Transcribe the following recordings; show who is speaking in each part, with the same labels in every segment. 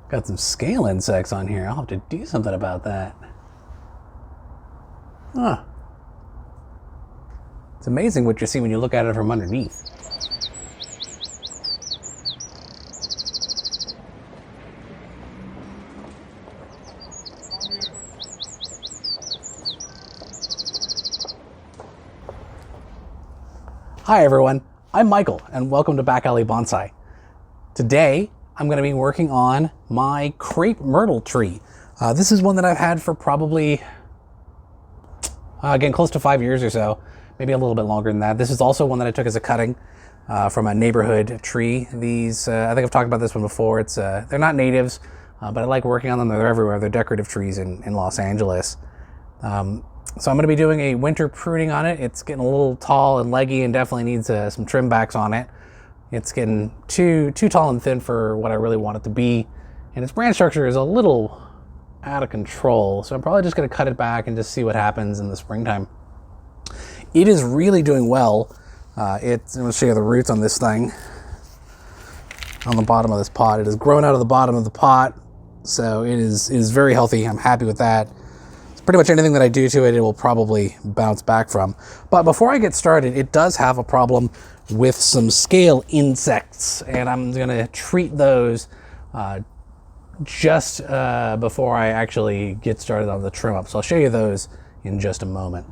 Speaker 1: Got some scale insects on here. I'll have to do something about that. Huh. It's amazing what you see when you look at it from underneath. Hi everyone, I'm Michael and welcome to Back Alley Bonsai. Today I'm going to be working on my Crepe Myrtle tree. This is one that I've had for probably, getting close to 5 years or so, maybe a little bit longer than that. This is also one that I took as a cutting from a neighborhood tree. These, I think I've talked about this one before. They're not natives, but I like working on them. They're everywhere. They're decorative trees in Los Angeles. So I'm going to be doing a winter pruning on it. It's getting a little tall and leggy and definitely needs some trim backs on it. It's getting too tall and thin for what I really want it to be. And its branch structure is a little out of control. So I'm probably just going to cut it back and just see what happens in the springtime. It is really doing well. I'm going to show you the roots on this thing. On the bottom of this pot. It has grown out of the bottom of the pot. So it is very healthy. I'm happy with that. Pretty much anything that I do to it, it will probably bounce back from. But before I get started, it does have a problem with some scale insects, and I'm going to treat those just before I actually get started on the trim up. So I'll show you those in just a moment.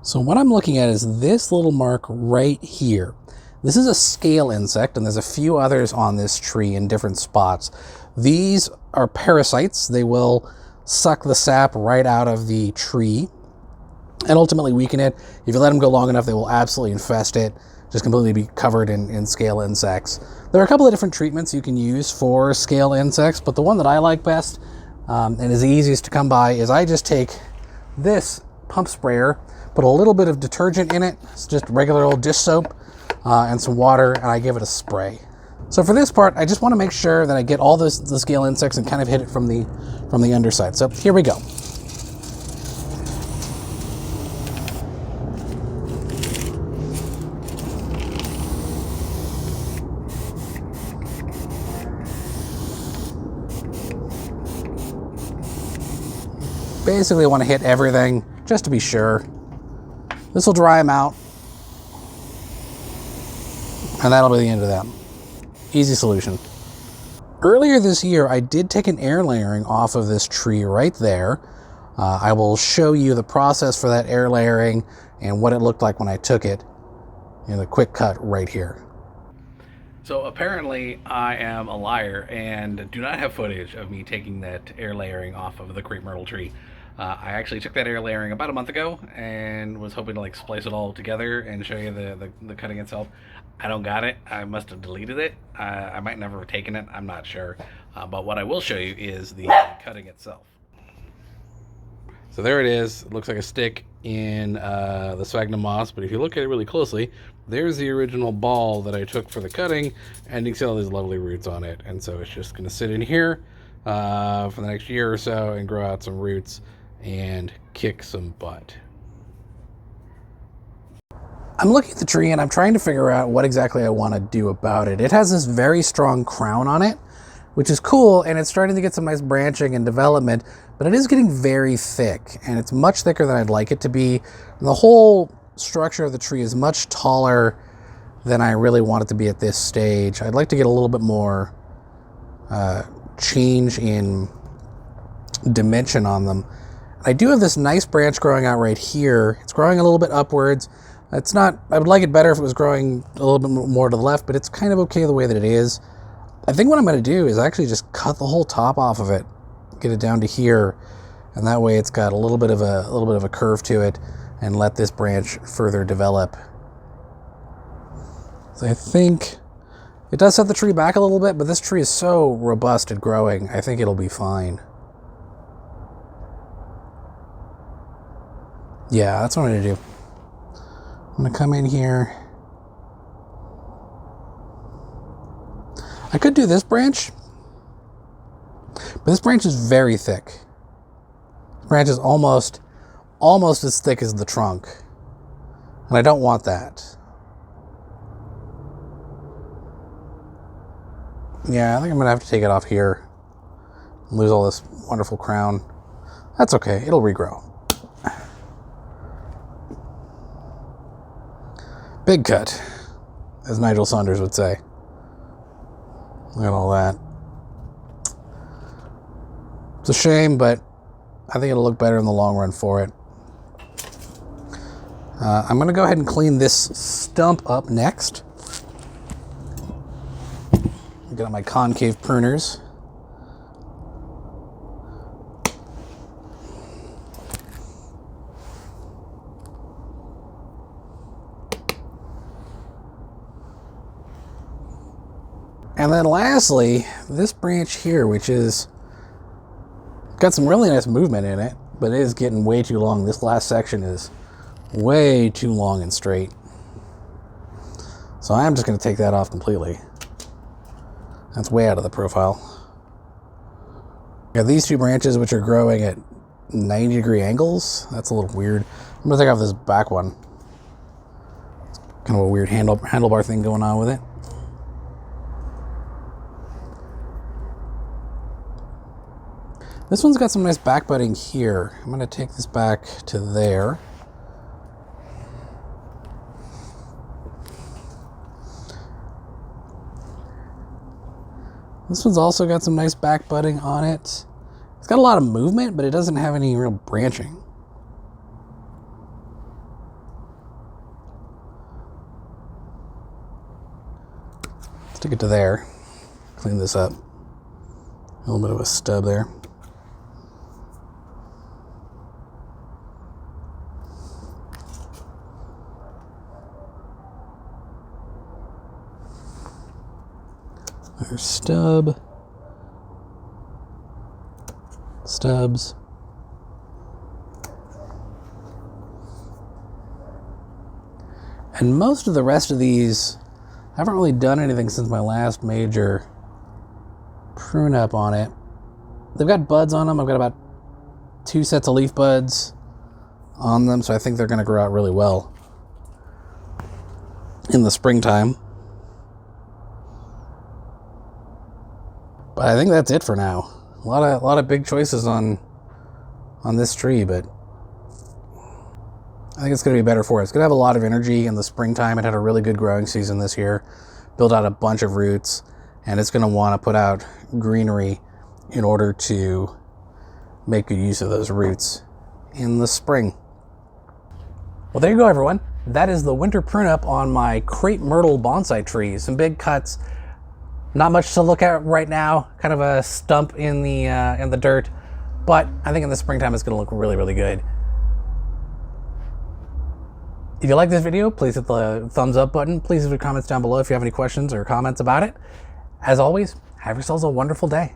Speaker 1: So what I'm looking at is this little mark right here. This is a scale insect, and there's a few others on this tree in different spots. These are parasites. They will suck the sap right out of the tree and ultimately weaken it. If you let them go long enough, they will absolutely infest it, just completely be covered in scale insects. There are a couple of different treatments you can use for scale insects, but the one that I like best and is the easiest to come by is I just take this pump sprayer, put a little bit of detergent in it. It's just regular old dish soap and some water, and I give it a spray. So for this part, I just want to make sure that I get all the scale insects and kind of hit it from the underside. So here we go. Basically, I want to hit everything just to be sure. This will dry them out, and that'll be the end of them. Easy solution. Earlier this year, I did take an air layering off of this tree right there. I will show you the process for that air layering and what it looked like when I took it in a quick cut right here. So apparently I am a liar and do not have footage of me taking that air layering off of the Crepe Myrtle tree. I actually took that air layering about a month ago and was hoping to like splice it all together and show you the cutting itself. I don't got it. I must have deleted it. I might never have taken it. I'm not sure. But what I will show you is the cutting itself. So there it is. It looks like a stick in the sphagnum moss, but if you look at it really closely, there's the original ball that I took for the cutting, and you can see all these lovely roots on it. And so it's just going to sit in here for the next year or so and grow out some roots and kick some butt. I'm looking at the tree and I'm trying to figure out what exactly I want to do about it. It has this very strong crown on it, which is cool, and it's starting to get some nice branching and development, but it is getting very thick, and it's much thicker than I'd like it to be. And the whole structure of the tree is much taller than I really want it to be at this stage. I'd like to get a little bit more change in dimension on them. I do have this nice branch growing out right here. It's growing a little bit upwards. It's not, I would like it better if it was growing a little bit more to the left, but it's kind of okay the way that it is. I think what I'm going to do is actually just cut the whole top off of it, get it down to here, and that way it's got a little bit of a curve to it, and let this branch further develop. So I think it does set the tree back a little bit, but this tree is so robust and growing, I think it'll be fine. Yeah, that's what I'm going to do. I'm going to come in here. I could do this branch, but this branch is very thick. The branch is almost as thick as the trunk, and I don't want that. Yeah, I think I'm going to have to take it off here. Lose all this wonderful crown. That's okay, it'll regrow. Big cut, as Nigel Saunders would say. Look at all that. It's a shame, but I think it'll look better in the long run for it. I'm going to go ahead and clean this stump up next. Get out my concave pruners. And then lastly, this branch here, which is got some really nice movement in it, but it is getting way too long. This last section is way too long and straight. So I'm just going to take that off completely. That's way out of the profile. Got these two branches which are growing at 90-degree angles. That's a little weird. I'm going to take off this back one. It's kind of a weird handlebar thing going on with it. This one's got some nice back budding here. I'm going to take this back to there. This one's also got some nice back budding on it. It's got a lot of movement, but it doesn't have any real branching. Stick it to there. Clean this up. A little bit of a stub there. There's stub, stubs, and most of the rest of these, I haven't really done anything since my last major prune up on it. They've got buds on them. I've got about 2 sets of leaf buds on them, so I think they're going to grow out really well in the springtime. But I think that's it for now. A lot of big choices on this tree, but I think it's going to be better for it. It's going to have a lot of energy in the springtime. It had a really good growing season this year, built out a bunch of roots, and it's going to want to put out greenery in order to make good use of those roots in the spring. Well, there you go, everyone. That is the winter prune up on my Crepe Myrtle bonsai tree. Some big cuts. Not much to look at right now, kind of a stump in the dirt, but I think in the springtime it's going to look really, really good. If you like this video, please hit the thumbs up button. Please leave your comments down below if you have any questions or comments about it. As always, have yourselves a wonderful day.